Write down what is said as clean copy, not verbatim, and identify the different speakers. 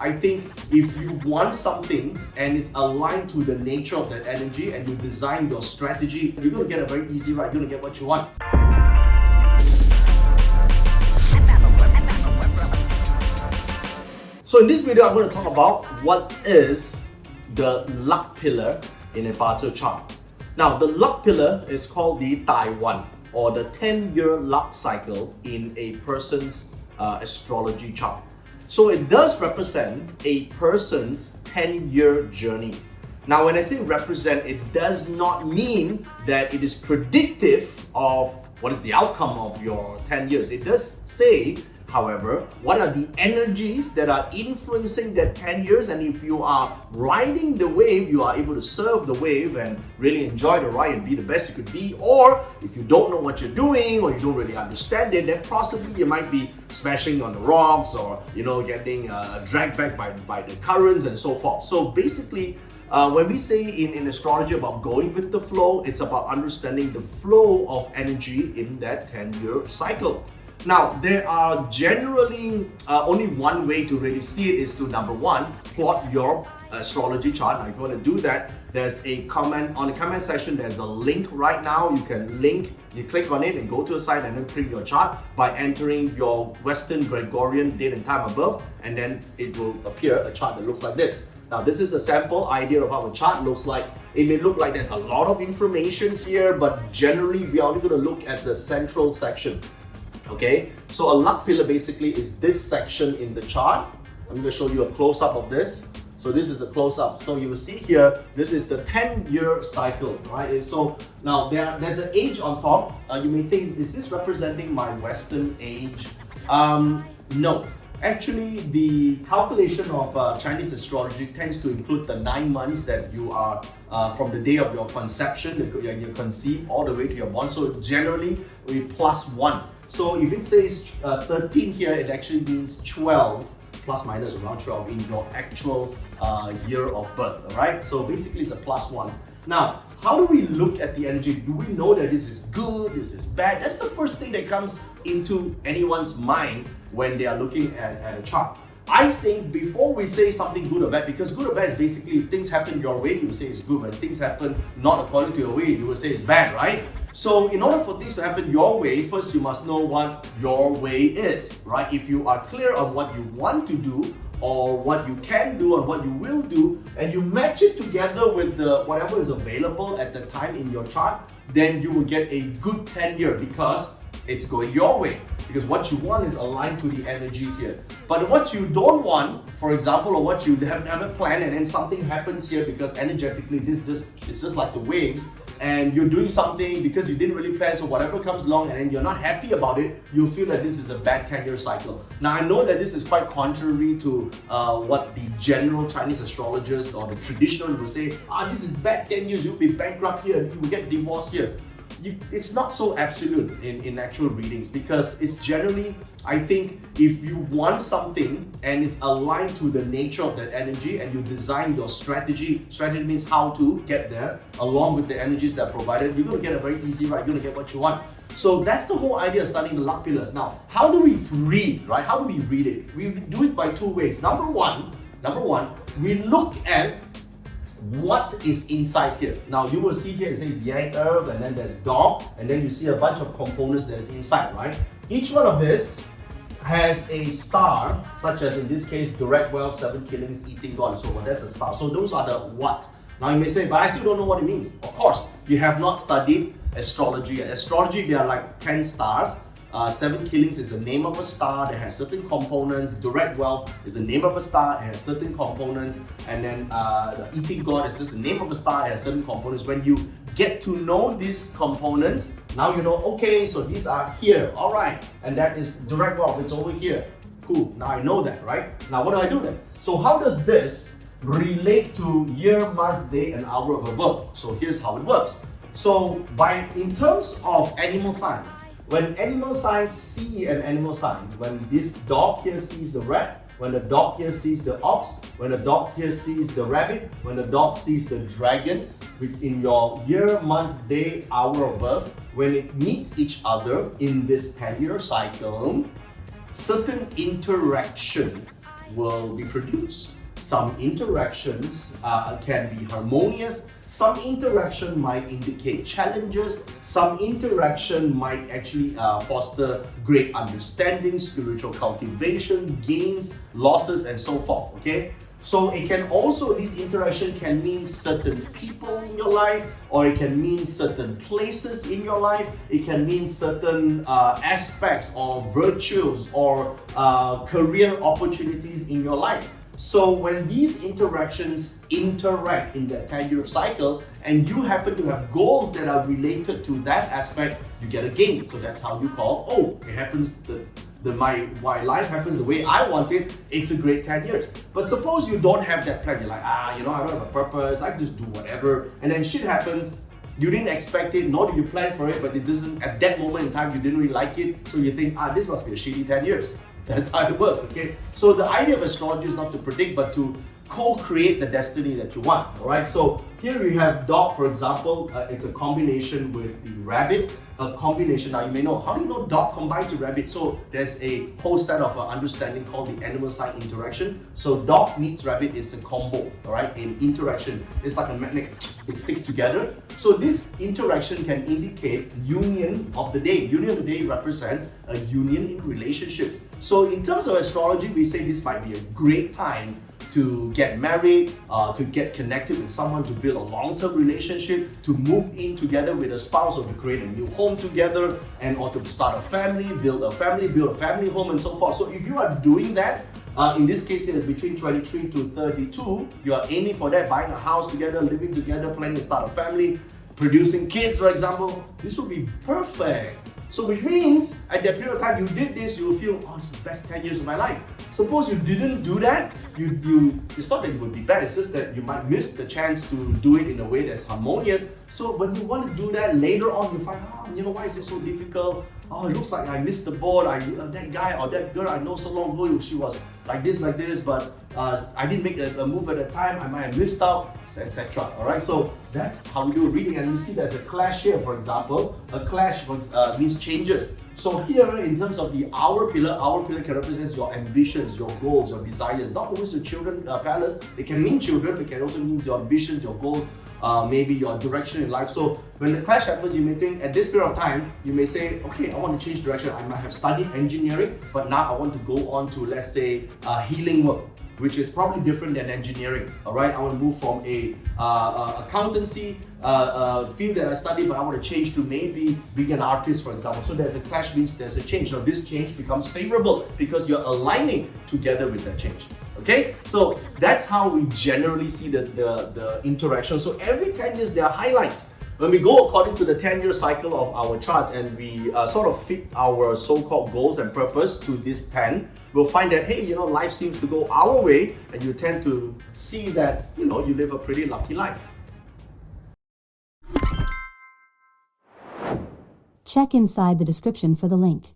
Speaker 1: I think if you want something and it's aligned to the nature of that energy and you design your strategy, you're going to get a very easy ride. You're going to get what you want. So in this video, I'm going to talk about what is the luck pillar in a BaZi chart. Now, the luck pillar is called the Taiwan, or the 10-year luck cycle in a person's astrology chart. So it does represent a person's 10-year journey. Now, when I say represent, it does not mean that it is predictive of what is the outcome of your 10 years. It does say, however, what are the energies that are influencing that 10 years, and if you are riding the wave, you are able to surf the wave and really enjoy the ride and be the best you could be. Or if you don't know what you're doing or you don't really understand it, then possibly you might be smashing on the rocks or getting dragged back by the currents and so forth. So basically, when we say in astrology about going with the flow, it's about understanding the flow of energy in that 10-year cycle. Now, there are generally only one way to really see it is to, number one, plot your astrology chart. Now, if you want to do that, there's a comment on the comment section. There's a link right now. You can you click on it and go to a site and then print your chart by entering your Western Gregorian date and time above, and then it will appear a chart that looks like this. Now, this is a sample idea of how a chart looks like. It may look like there's a lot of information here, but generally, we are only going to look at the central section. Okay, so a luck pillar basically is this section in the chart. I'm going to show you a close-up of this. So this is a close-up. So you will see here, this is the 10-year cycles, right? So now there's an age on top. You may think, is this representing my Western age? No. Actually, the calculation of Chinese astrology tends to include the 9 months that you are from the day of your conception, that you're conceived, all the way to your born. So generally, we +1. So if it says 13 here, it actually means 12, plus minus around 12 in your actual year of birth, all right? So basically it's a +1. Now, how do we look at the energy? Do we know that this is good, this is bad? That's the first thing that comes into anyone's mind when they are looking at a chart. I think before we say something good or bad, because good or bad is basically if things happen your way, you will say it's good. When things happen not according to your way, you will say it's bad, right? So in order for things to happen your way, first you must know what your way is, right? If you are clear on what you want to do or what you can do and what you will do, and you match it together with whatever is available at the time in your chart, then you will get a good tenure because it's going your way. Because what you want is aligned to the energies here. But what you don't want, for example, or what you haven't planned and then something happens here because energetically it's just like the waves, and you're doing something because you didn't really plan, so whatever comes along and then you're not happy about it, you feel that this is a bad 10-year cycle. Now, I know that this is quite contrary to what the general Chinese astrologers or the traditional will say, this is bad 10 years, you'll be bankrupt here, you will get divorced here. It's not so absolute in actual readings, because it's generally, I think, if you want something and it's aligned to the nature of that energy and you design your strategy means how to get there along with the energies that are provided, you're going to get a very easy ride, you're going to get what you want. So that's the whole idea of studying the luck pillars. Now, how do we read, right? How do we read it? We do it by two ways. Number one, we look at what is inside here. Now you will see here it says Yang Earth, and then there's Dog, and then you see a bunch of components that is inside, right? Each one of this has a star, such as in this case, direct wealth, 7 killings, eating God, and so on. That's a star. So those are the what. Now you may say, but I still don't know what it means. Of course, you have not studied astrology. Astrology, there are like 10 stars. 7 killings is the name of a star that has certain components. Direct wealth is the name of a star, it has certain components. And then the eating god is just the name of a star, it has certain components. When you get to know these components, now you know, okay, so these are here, all right. And that is direct wealth, it's over here. Cool, now I know that, right? Now what do I do then? So how does this relate to year, month, day, and hour of a birth? So here's how it works. So in terms of animal signs, when animal signs see an animal sign, when this dog here sees the rat, when the dog here sees the ox, when the dog here sees the rabbit, when the dog sees the dragon, in your year, month, day, hour of birth, when it meets each other in this 10-year cycle, certain interaction will be produced. Some interactions can be harmonious. Some interaction might indicate challenges. Some interaction might actually foster great understanding, spiritual cultivation, gains, losses, and so forth. Okay? So it can also, this interaction can mean certain people in your life, or it can mean certain places in your life. It can mean certain aspects or virtues or career opportunities in your life. So when these interactions interact in that 10-year cycle and you happen to have goals that are related to that aspect, you get a gain. So that's how you call, oh, it happens, my life happens the way I want it, it's a great 10 years. But suppose you don't have that plan, you're like, I don't have a purpose, I just do whatever, and then shit happens, you didn't expect it, nor did you plan for it, but it doesn't, at that moment in time, you didn't really like it, so you think, this must be a shitty 10 years. That's how it works, okay? So the idea of astrology is not to predict, but to co-create the destiny that you want, all right? So here we have dog, for example. It's a combination with the rabbit. A combination, now you may know, how do you know dog combines with rabbit? So there's a whole set of understanding called the animal sign interaction. So dog meets rabbit is a combo, all right? An interaction. It's like a magnet, it sticks together. So this interaction can indicate union of the day. Union of the day represents a union in relationships. So in terms of astrology, we say this might be a great time to get married, to get connected with someone, to build a long-term relationship, to move in together with a spouse, or to create a new home together, and or to start a family, build a family home, and so forth. So if you are doing that, in this case it is between 23 to 32, you are aiming for that, buying a house together, living together, planning to start a family, producing kids, for example, this would be perfect. So which means at that period of time you did this, you will feel, this is the best 10 years of my life. Suppose you didn't do that, it's not that it would be bad, it's just that you might miss the chance to do it in a way that's harmonious. So when you want to do that later on, you find, why is it so difficult? It looks like I missed the boat. That guy or that girl I know so long ago, she was like this, but I didn't make a move at the time, I might have missed out, etc. Alright, so that's how we do a reading, and you see there's a clash here, for example. A clash means changes. So here, in terms of the hour pillar can represent your ambitions, your goals, your desires, not always your children palace. It can mean children, it can also mean your ambitions, your goals, maybe your direction in life. So when the clash happens, you may think at this period of time, you may say, okay, I want to change direction. I might have studied engineering, but now I want to go on to, let's say, healing work, which is probably different than engineering. All right, I want to move from a accountancy field that I studied, but I want to change to maybe being an artist, for example. So there's a clash, means there's a change. Now this change becomes favorable because you're aligning together with that change. Okay, so that's how we generally see the interaction. So every 10 years there are highlights. When we go according to the 10-year cycle of our charts and we sort of fit our so-called goals and purpose to this 10, we'll find that, hey, life seems to go our way, and you tend to see that, you live a pretty lucky life.
Speaker 2: Check inside the description for the link.